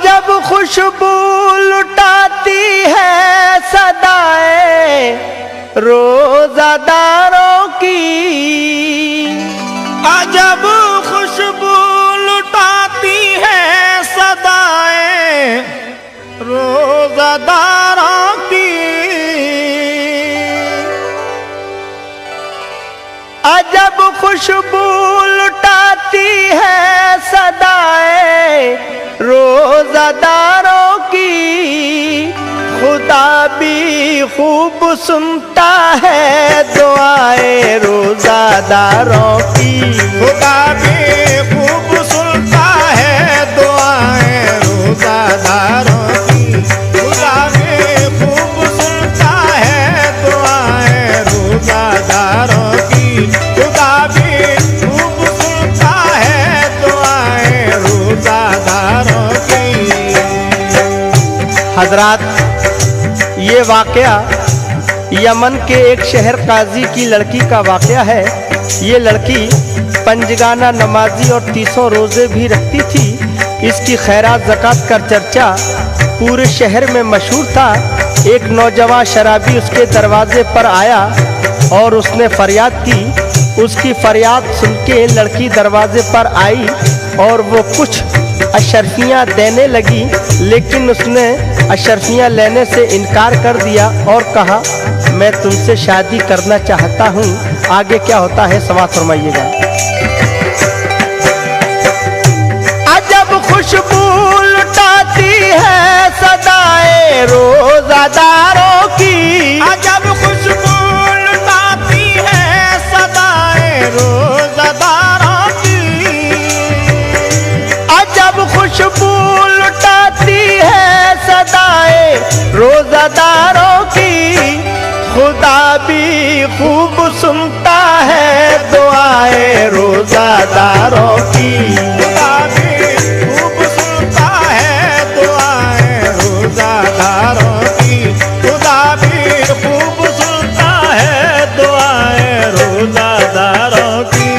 अजब खुशबू लुटाती है सदाएं रोजादारों की। अजब खुशबू लुटाती है सदाएं रोजादारों की। अजब खुशबू लुटाती है सदाएं रोजादारों की। खुदा भी खूब सुनता है दुआएं रोजादारों की। खुदा भी खूब सुनता है दुआएं रोजादारों की। खुदा भी खूब सुनता है दुआएं रोजादारों की। खुदा भी खूब सुनता है दुआएं रोजादारों की। हजरात, ये वाकया यमन के एक शहर काजी की लड़की का वाकया है। ये लड़की पंजगाना नमाजी और 300 रोजे भी रखती थी। इसकी खैरात ज़कात का चर्चा पूरे शहर में मशहूर था। एक नौजवान शराबी उसके दरवाजे पर आया और उसने फरियाद की। उसकी फरियाद सुन के लड़की दरवाजे पर आई और वो कुछ अशर्फियाँ देने लगी, लेकिन उसने अशर्फियाँ लेने से इनकार कर दिया और कहा, मैं तुमसे शादी करना चाहता हूँ। आगे क्या होता है समाअत फरमाइएगा। अजब खुशबू लुटाती है सदाएं रोजादारों की। अजब खुशबू लुटाती है सदाएं रोजादारों की। अजब खुशबू लुटाती है सदाएं रोजादारों की। खुदा भी खूब सुनता है दुआएं रोजादारों की। खुदा भी खूब सुनता है दुआएं रोजादारों की। खुदा भी खूब सुनता है दुआएं रोजादारों की।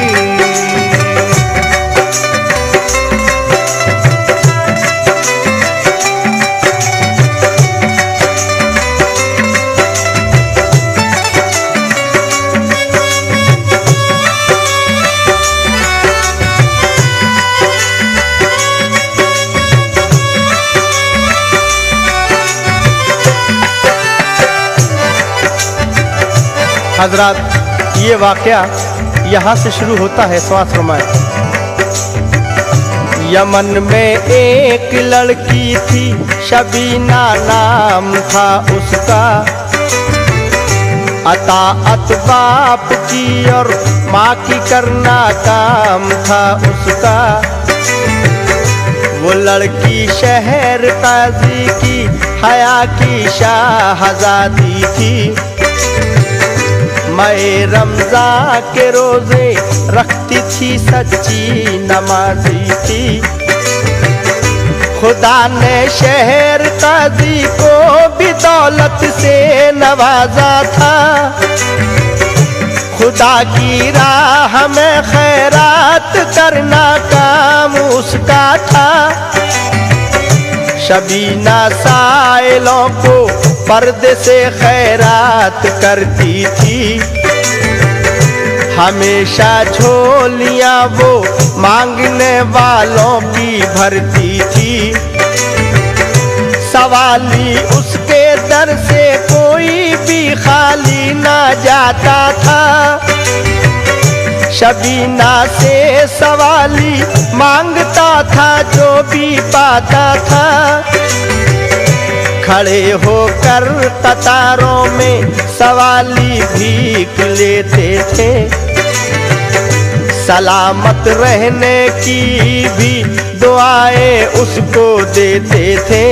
हजरात, ये वाकया यहाँ से शुरू होता है। समाअत फरमाएं। यमन में एक लड़की थी, शबीना नाम था उसका। अताअत बाप की और माँ की करना काम था उसका। वो लड़की शहर काजी की हया की शाहजादी थी। मैं रमज़ा के रोजे रखती थी, सच्ची नमाजी थी। खुदा ने शहर काजी को भी दौलत से नवाजा था। खुदा की राह में खैरात करना काम उसका था। शबीना साइलों को पर्दे से खैरात करती थी। हमेशा झोलियां वो मांगने वालों की भरती थी। सवाली उसके दर से कोई भी खाली ना जाता था। शबीना से सवाली मांगता था जो भी पाता था। खड़े होकर कतारों में सवाली भीख लेते थे। सलामत रहने की भी दुआएं उसको देते थे।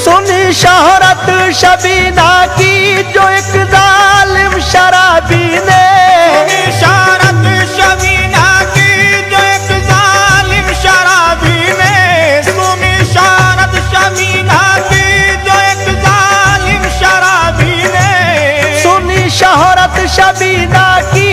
सुनी शोहरत शबीना की जो एक जालिम शराबी ने। शोहरत शबीना की जो एक जालिम शराबी ने। सुनी शोहरत शबीना की जो एक जालिम शराबी ने। सुनी शोहरत शबीना की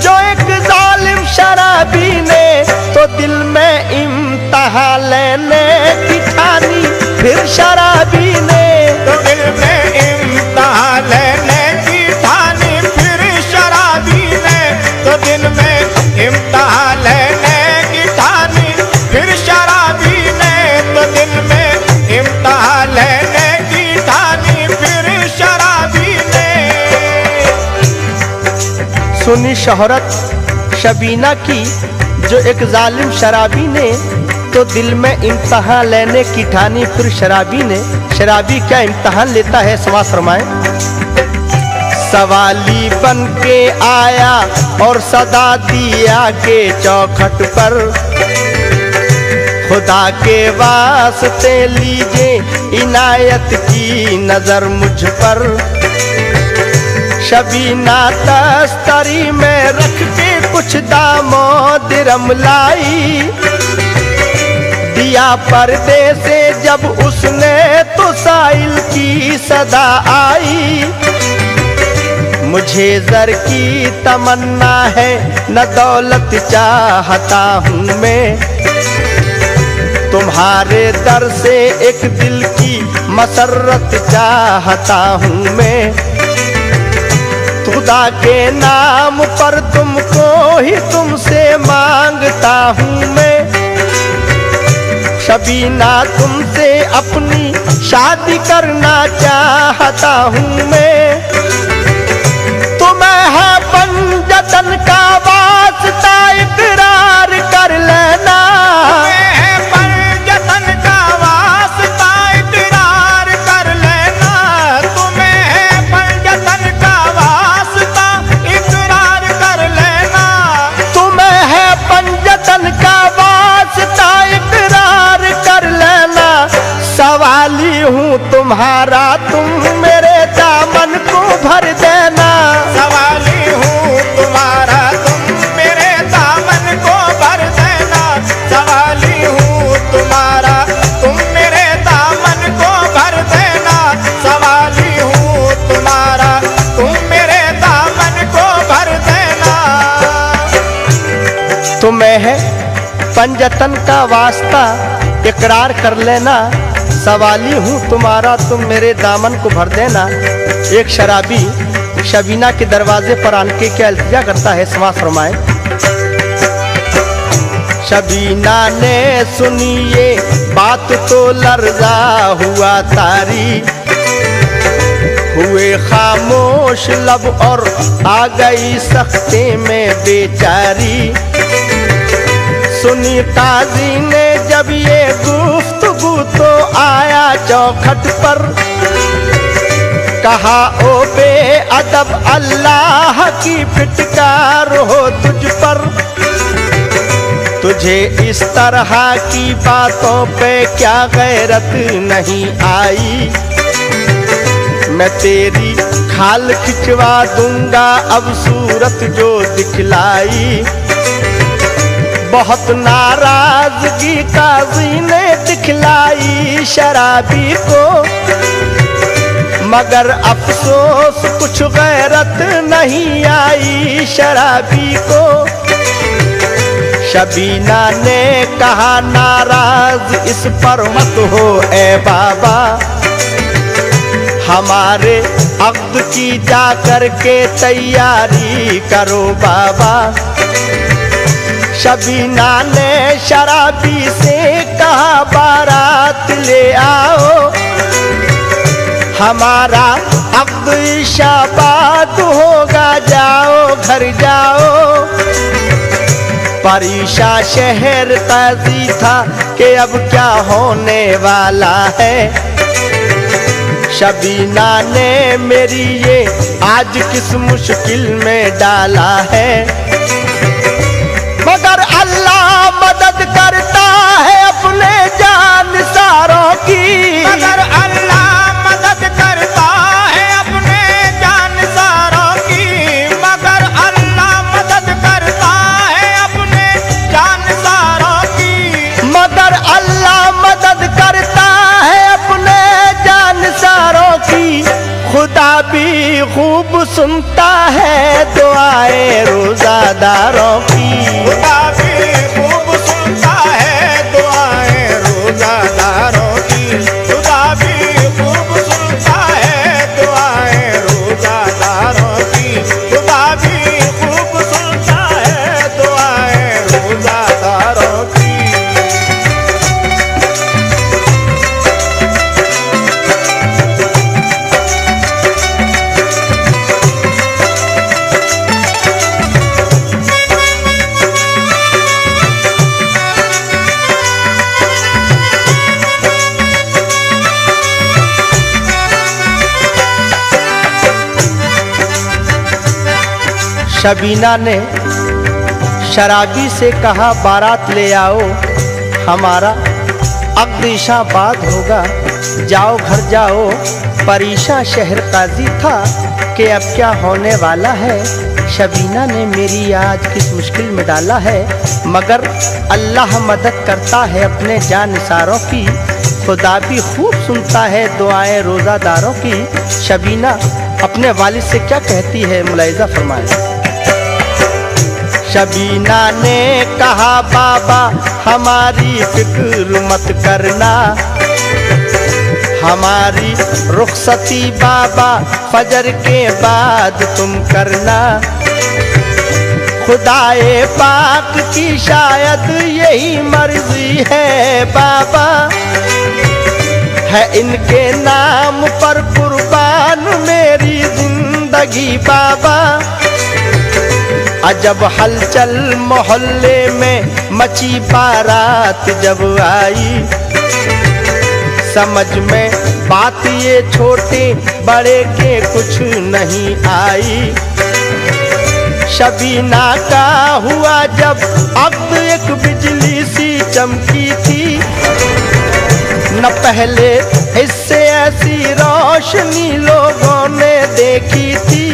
जो एक जालिम शराबी ने। तो दिल में इम्तहा लेने की ठानी फिर शराबी ने। तो दिल में इम्तहा लेने की ठानी फिर शराबी ने। तो दिल में इम्तहा लेने की ठानी फिर शराबी ने। तो दिल में इम्तहा लेने की ठानी फिर शराबी ने। सुनी शोहरत शबीना की जो एक जालिम शराबी ने, तो दिल में इम्तहान लेने की ठानी फिर शराबी ने। शराबी क्या इम्तहान लेता है, समाज फरमाए। सवाली बन के आया और सदा दिया के चौखट पर, खुदा के वास्ते लीजिए इनायत की नजर मुझ पर। शबीना तस्तरी में रख के कुछ दामो दिरम लाई, दिया पर्दे से जब उसने तो साइल की सदा आई। मुझे जर की तमन्ना है न दौलत चाहता हूँ मैं, तुम्हारे दर से एक दिल की मसरत चाहता हूँ मैं। खुदा के नाम पर तुमको ही तुमसे मांगता हूँ मैं। शबीना तुमसे अपनी शादी करना चाहता हूँ मैं। तुम्हें है पंजतन का वास्ता इकरार कर लेना। तुम्हें है पंजतन का वास्ता इकरार कर लेना। तुम्हें है पंजतन का वास्ता इकरार कर लेना। तुम्हें है पंजतन का वास्ता इकरार कर लेना। सवाली हूँ तुम्हारा तुम मेरे दामन को भर देना। सवाली हूँ तुम्हारा तुम मेरे दामन को भर देना। सवाली हूँ तुम्हारा तुम मेरे दामन को भर देना। सवाली हूँ तुम्हारा तुम मेरे दामन को भर देना। तुम्हें है पंजतन का वास्ता इकरार कर लेना। सवाली हूँ तुम्हारा तुम मेरे दामन को भर देना। एक शराबी शबीना के दरवाजे पर आन के क्या इल्तिजा करता है, समाज फरमाए। शबीना ने सुनी ये बात तो लर्जा हुआ तारी, हुए खामोश लब और आ गई सख्ते में बेचारी। सुनी काजी ने जब ये गुफ्तगू तो आया चौखट पर, कहा ओ बेअदब अल्लाह की फिटकार हो तुझ पर। तुझे इस तरह की बातों पे क्या गैरत नहीं आई, मैं तेरी खाल खिंचवा दूंगा अब सूरत जो दिखलाई। बहुत नाराजगी काजी ने दिखलाई शराबी को, मगर अफसोस कुछ गैरत नहीं आई शराबी को। शबीना ने कहा नाराज इस पर मत हो ए बाबा, हमारे अक़्द की जा कर के तैयारी करो बाबा। शबीना ने शराबी से कहा बारात ले आओ, हमारा अक़्द शाबाद होगा जाओ घर जाओ। परीशा शहर काजी था कि अब क्या होने वाला है। शबीना ने मेरी ये आज किस मुश्किल में डाला है, मगर अल्लाह मदद करता है अपने जानिसारों की। मगर अल्लाह मदद करता है अपने जानिसारों की। मगर अल्लाह मदद करता है अपने जानिसारों की। मगर अल्लाह मदद करता है अपने जानिसारों की। खुदा भी खूब सुनता है दुआएं रोजादारों की। खुदा भी खूब रोजादारों की। खुदा भी खूब सुनता है दुआएं रोजादारों की। खुदा भी खूब सुनता है दुआएं रोजादारों की। शबीना ने शराबी से कहा बारात ले आओ, हमारा अग्निशाबाद होगा। जाओ घर जाओ, परेशान शहर काजी था कि अब क्या होने वाला है। शबीना ने मेरी आज किस मुश्किल में डाला है, मगर अल्लाह मदद करता है अपने जानिसारों की। खुदा भी खूब सुनता है दुआएं रोज़ादारों की। शबीना अपने वालिद से क्या कहती है, मुलाहिज़ा फरमाएं। शबीना ने कहा बाबा हमारी फिक्र मत करना, हमारी रुखसती बाबा फजर के बाद तुम करना। खुदाए पाक की शायद यही मर्जी है बाबा, है इनके नाम पर कुर्बान मेरी जिंदगी बाबा। अजब हलचल मोहल्ले में मची बारात जब आई, समझ में बात ये छोटे बड़े के कुछ नहीं आई। शबीना का हुआ जब अब एक बिजली सी चमकी थी, न पहले इससे ऐसी रोशनी लोगों ने देखी थी।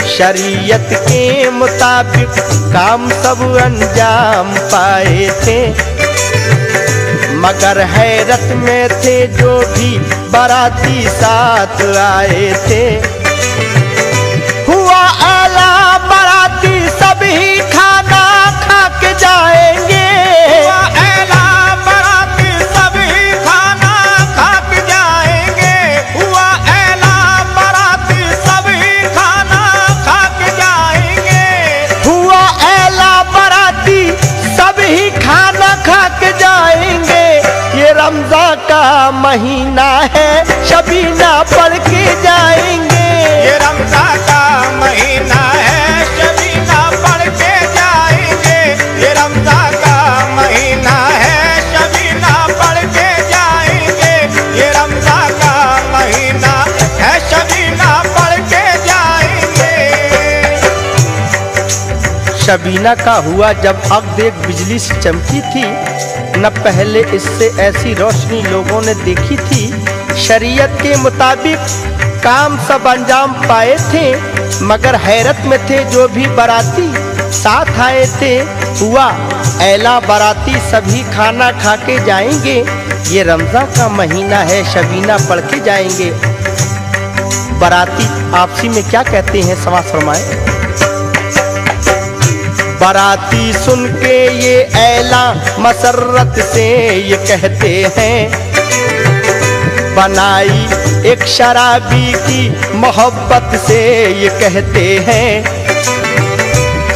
शरीयत के मुताबिक काम सब अंजाम पाए थे, मगर हैरत में थे जो भी बाराती साथ आए थे। हुआ आला बाराती सभी खाना खा के जाएंगे, हुआ आला बाराती सभी खाना खा के जाएंगे। हुआ आला बाराती सभी खाना खा के जाएंगे। हुआ आला बाराती सभी खाना खा के जाएंगे। ये रमज़ान का महीना है, शबीना पढ़ के जाएंगे। ये रमज़ान का महीना है, शबीना पढ़ के जाएंगे। ये रमज़ान का महीना है, शबीना पढ़ के जाएंगे। ये रमज़ान का महीना है, शबीना पढ़ के जाएंगे। शबीना का हुआ जब अब एक बिजली सी चमकी थी, न पहले इससे ऐसी रोशनी लोगों ने देखी थी। शरीयत के मुताबिक काम सब अंजाम पाए थे, मगर हैरत में थे जो भी बाराती साथ आए थे। हुआ ऐला बाराती सभी खाना खा के जाएंगे। ये रमज़ान का महीना है, शबीना पढ़ के जाएंगे। बाराती आपसी में क्या कहते हैं, समाज फरमाए। बाराती सुन के ये ऐला मसरत से ये कहते हैं, बनाई एक शराबी की मोहब्बत से ये कहते हैं।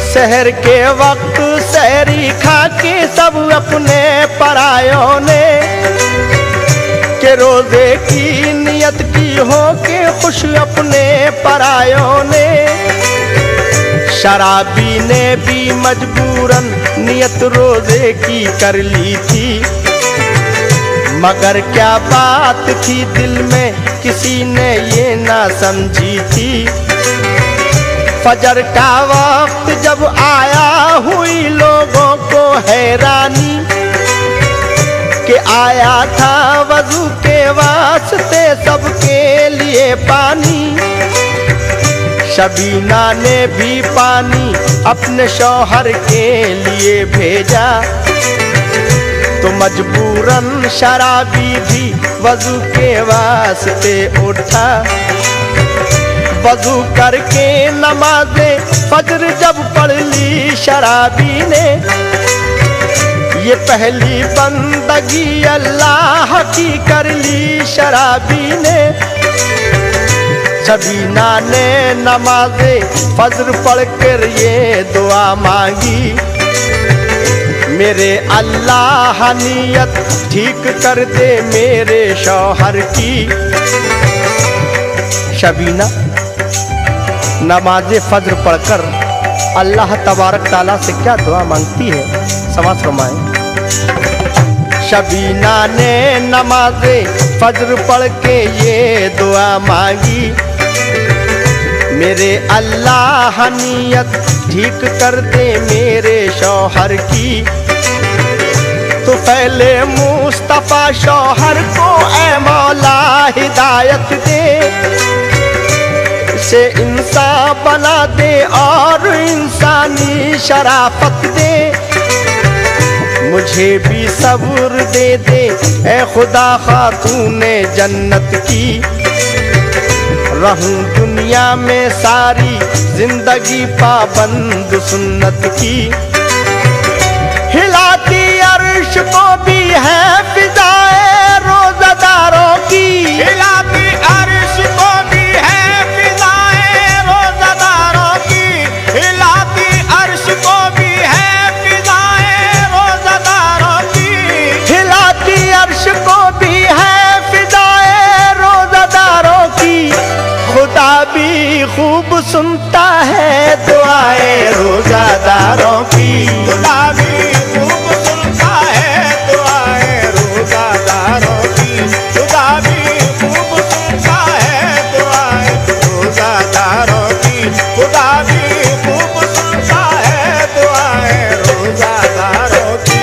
सहर के वक्त सहरी खा के सब अपने परायों ने, के रोजे की नियत की हो के खुश अपने परायों ने। शराबी ने भी मजबूरन नियत रोजे की कर ली थी, मगर क्या बात थी दिल में किसी ने ये ना समझी थी। फजर का वक्त जब आया हुई लोगों को हैरानी, कि आया था वजू के वास्ते सबके लिए पानी। शबीना ने भी पानी अपने शौहर के लिए भेजा, तो मजबूरन शराबी भी वजू के वास्ते उठा। वजू करके नमाज़े फजर जब पढ़ ली शराबी ने, ये पहली बंदगी अल्लाह की कर ली शराबी ने। सबीना ने नमाज़े फज्र पढ़कर ये दुआ मांगी, मेरे अल्लाह नियत ठीक कर दे मेरे शौहर की। शबीना नमाज़े फज्र पढ़कर अल्लाह तबारक ताला से क्या दुआ मांगती है, समझ फरमाएं। शबीना ने नमाज़े फज्र पढ़ के ये दुआ मांगी, मेरे अल्लाह नियत ठीक कर दे मेरे शौहर की। तो पहले मुस्तफ़ा शौहर को ऐ मौला हिदायत दे, से इंसान बना दे और इंसानी शराफत दे। मुझे भी सब्र दे दे ऐ खुदा खातूने जन्नत की। रहूं दुनिया में सारी जिंदगी पाबंद सुन्नत की। हिलाती अर्श को भी है फिजाए रोज़ादारों की। हिलाती अर्श को भी है फिजाए रोज़ादारों की। हिलाती अर्श को भी है फिजाए रोज़ादारों की। हिलाती अर्श को भी है फिजाए रोज़ादारों की। खुदा भी खूब सुनता है दुआए रोज़ादारों की। खुदा भी खूब सुनता है दुआए रोज़ादारों की। खुदा भी खूब सुनता है दुआए रोज़ादारों की। खुदा भी खूब सुनता है दुआए रोज़ादारों की।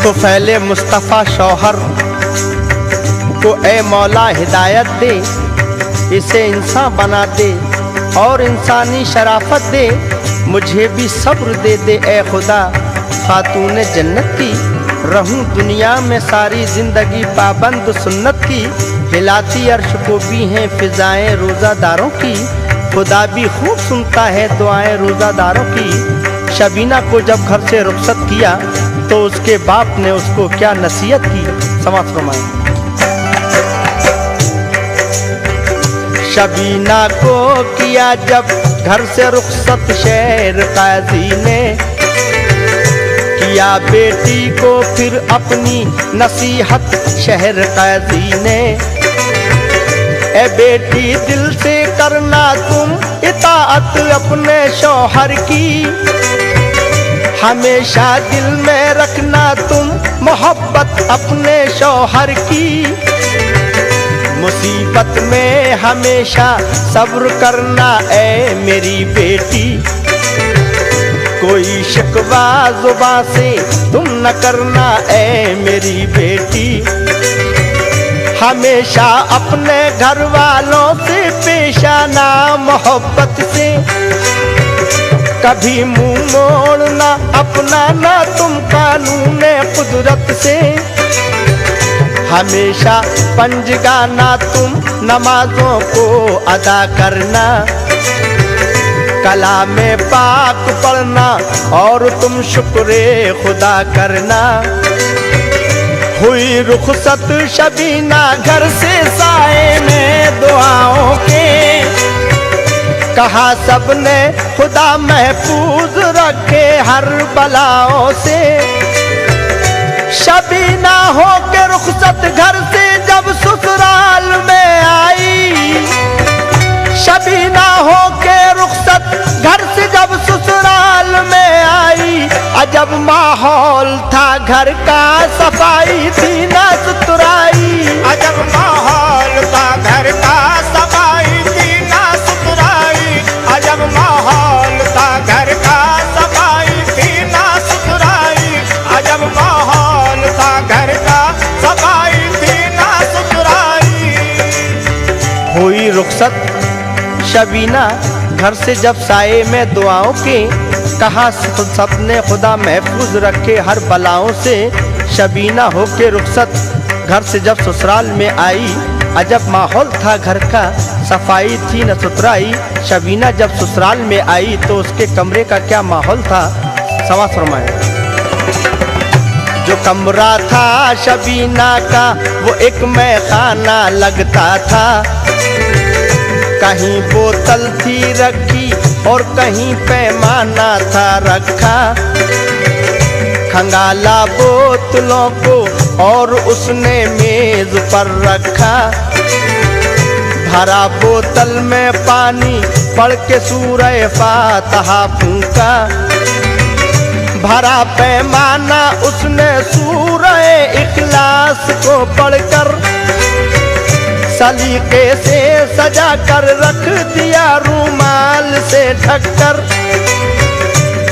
तो फैले मुस्तफ़ा शौहर को ए मौला हिदायत दे, इसे इंसान बना दे और इंसानी शराफत दे। मुझे भी सब्र दे दे ए खुदा खातूने जन्नत की। रहूं दुनिया में सारी जिंदगी पाबंद सुन्नत की। हिलाती अर्श को भी हैं फिजाएं रोज़ादारों की। खुदा भी खूब सुनता है दुआएं रोज़ादारों की। शबीना को जब घर से रुखसत किया तो उसके बाप ने उसको क्या नसीहत की, समझ फरमाएं। शबीना को किया जब घर से रुखसत शहर काजी ने, किया बेटी को फिर अपनी नसीहत शहर काजी ने। ए बेटी दिल से करना तुम इताअत अपने शौहर की। हमेशा दिल में रखना तुम मोहब्बत अपने शौहर की। मुसीबत में हमेशा सब्र करना ऐ मेरी बेटी। कोई शिकवा जुबां से तुम न करना ऐ मेरी बेटी। हमेशा अपने घर वालों से पेश आना मोहब्बत से। कभी मुंह मोड़ना अपना ना तुम कानून कुदरत से। हमेशा पंजगाना तुम नमाजों को अदा करना। कलामे पाक पढ़ना और तुम शुक्र खुदा करना। हुई रुखसत शबीना घर से साए में दुआओं के। कहा सबने खुदा महफूज रखे हर बलाओं से। शबीना हो के रुखसत घर से जब ससुराल में आई। शबीना हो के रुखसत घर से जब ससुराल में आई। अजब माहौल था घर का सफाई थी ना सुथराई। अजब माहौल था घर का सफाई थी ना सुथराई। अजब माहौल था घर का सफाई थी ना सुथराई। अजब माहौल था घर का सफाई थी ना सुथराई। रुखसत शबीना घर से जब साए में दुआओं के, कहा सपने खुदा महफूज रखे हर बलाओं से। शबीना होके रुखसत घर से जब ससुराल में आई, अजब माहौल था घर का, सफाई थी न सुथराई। शबीना जब ससुराल में आई तो उसके कमरे का क्या माहौल था, समाज फरमाए। जो कमरा था शबीना का वो एक मैखाना लगता था, कहीं बोतल थी रखी और कहीं पैमाना था रखा। खंगाला बोतलों को और उसने मेज पर रखा, भरा बोतल में पानी पढ़ के सूरह फातिहा फूंका। भरा पैमाना उसने सूरह इखलास को पढ़कर सलीके से सजा कर रख दिया रूमाल से ढककर।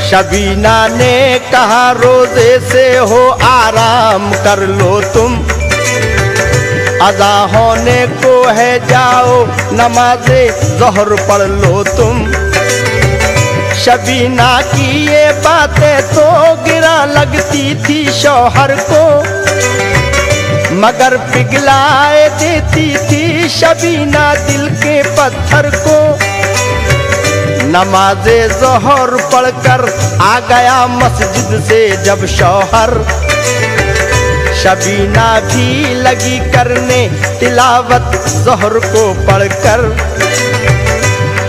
शबीना ने कहा रोजे से हो आराम कर लो तुम, अज़ा होने को है जाओ नमाज़े ज़ोहर पढ़ लो तुम। शबीना की ये बातें तो गिरा लगती थी शौहर को, मगर पिघलाए देती थी शबीना दिल के पत्थर को। नमाज़े ज़ोहर पढ़कर आ गया मस्जिद से जब शौहर, शबीना भी लगी करने तिलावत ज़ोहर को पढ़कर।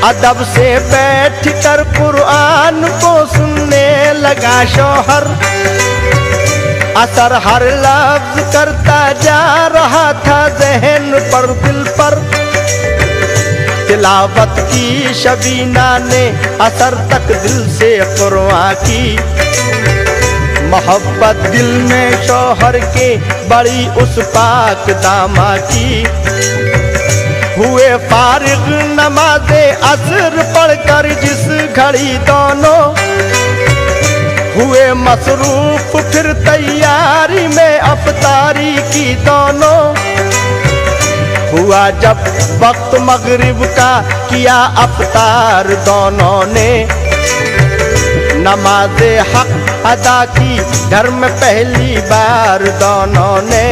अदब से बैठ कर कुरान को सुनने लगा शौहर, असर हर लफ्ज करता जा रहा था ज़हन पर दिल पर। तिलावत की शबीना ने असर तक दिल से कुरान की, मोहब्बत दिल में शौहर के बड़ी उस पाक दामा की। हुए फारिग नमाज़े असर पढ़कर जिस घड़ी दोनों, हुए मसरूफ फिर तैयारी में अफ्तारी की दोनों। हुआ जब वक्त मगरिब का किया अफ्तार दोनों ने, नमाज़े हक अदा की घर में पहली बार दोनों ने।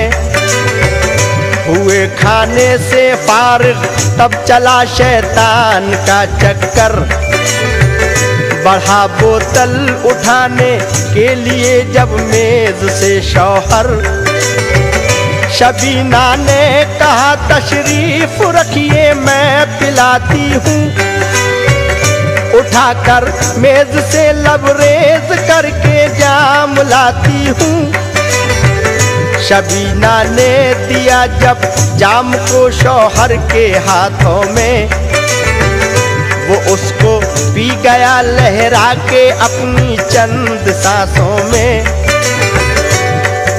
हुए खाने से फारिग तब चला शैतान का चक्कर, बढ़ा बोतल उठाने के लिए जब मेज से शौहर। शबीना ने कहा तशरीफ रखिए मैं पिलाती हूँ, उठाकर मेज से लबरेज करके जाम लाती हूँ। शबीना ने दिया जब जाम को शौहर के हाथों में, वो उसको पी गया लहरा के अपनी चंद सांसों में।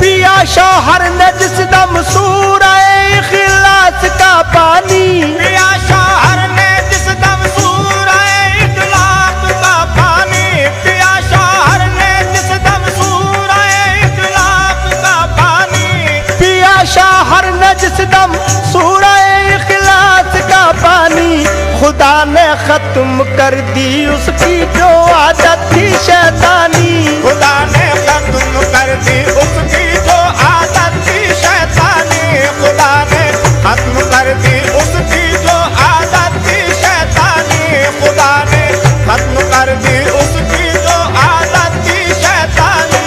पिया शौहर ने जिस दम सूरह इखलास का पानी, पिया शौहर ने जिस दम सूरह इखलास का पानी, पिया शौहर ने जिस दम सूरह इखलास का पानी। पिया शौहर ने जिस दम सूरह इखलास का पानी, खुदा ने खत्म कर दी उसकी जो आदत थी शैतानी। खुदा ने खत्म कर दी उसकी जो आदत थी शैतानी। खुदा ने खत्म कर दी उसकी जो आदत थी शैतानी। खुदा ने खत्म कर दी उसकी जो आदत थी शैतानी।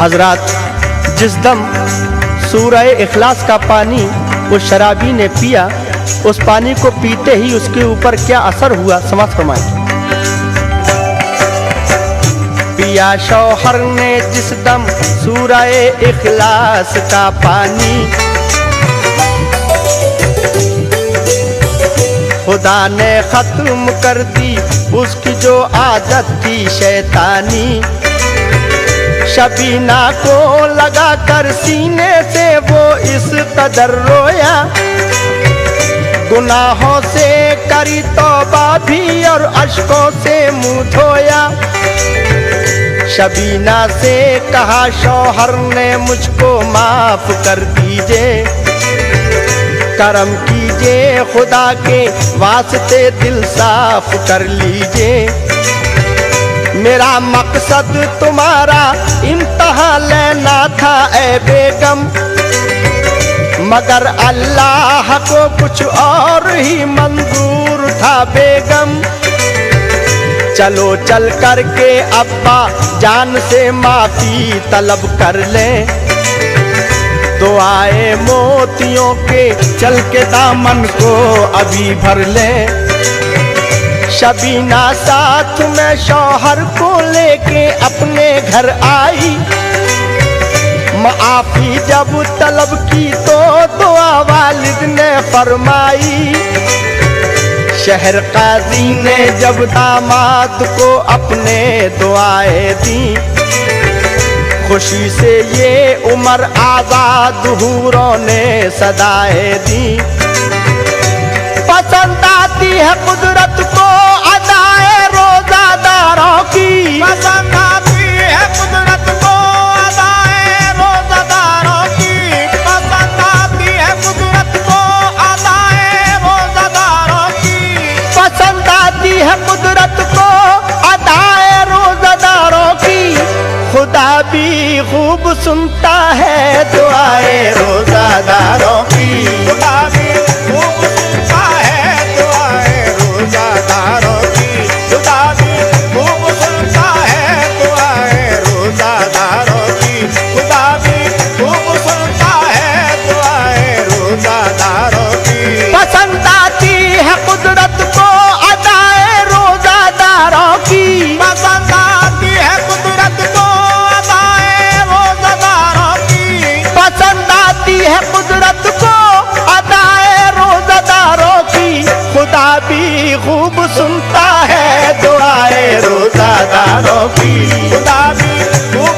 हजरात, जिस दम सूरह इखलास का पानी उस शराबी ने पिया, उस पानी को पीते ही उसके ऊपर क्या असर हुआ, समझ फरमाएं। पिया शौहर ने जिस दम सूरह इखलास का पानी, खुदा ने खत्म कर दी उसकी जो आदत थी शैतानी। शबीना को लगा कर सीने से वो इस कदर रोया, गुनाहों से करी तौबा भी और अश्कों से मुंह धोया। शबीना से कहा शौहर ने मुझको माफ कर दीजिए, करम कीजिए लीजिए, खुदा के वास्ते दिल साफ कर लीजिए। मेरा मकसद तुम्हारा इम्तहां लेना था ए बेगम, मगर अल्लाह को कुछ और ही मंजूर था बेगम। चलो चल करके अब्बा जान से माफी तलब कर ले, दुआए मोतियों के चल के दामन को अभी भर ले। शबीना साथ में शौहर को लेके अपने घर आई, माफी जब तलब की तो दुआ वालिद ने फरमाई। शहर काजी ने जब दामाद को अपने दुआएं दी, खुशी से ये उम्र आजाद हूरों ने सदाएं दी। पसंद आती है कुदरत को अदाए रोजादारों की, पसंद आती है कुदरत को अदाए रोजादारों की, पसंद आती है कुदरत को अदाए रोजादारों की, पसंद आती है कुदरत को अदाए रोजादारों की। खुदा भी खूब सुनता है दुआए रोजादारों की, खुदा भी खूब सुनता है दुआए रोजादारों की, खुदा भी खूब सुनता है दुआए रोजादारों की, खुदा भी खूब सुनता है दुआए रोजादारों की। पसंद आती है कुदरत को अदाए रोजादारों की, पसंद आती है कुदरत को अदाए रोजादारों की, पसंद आती है कुदरत को अदाए रोजादारों की। खुदा भी खूब सुनता है दुआए रोजादारों की, खुदा भी खूब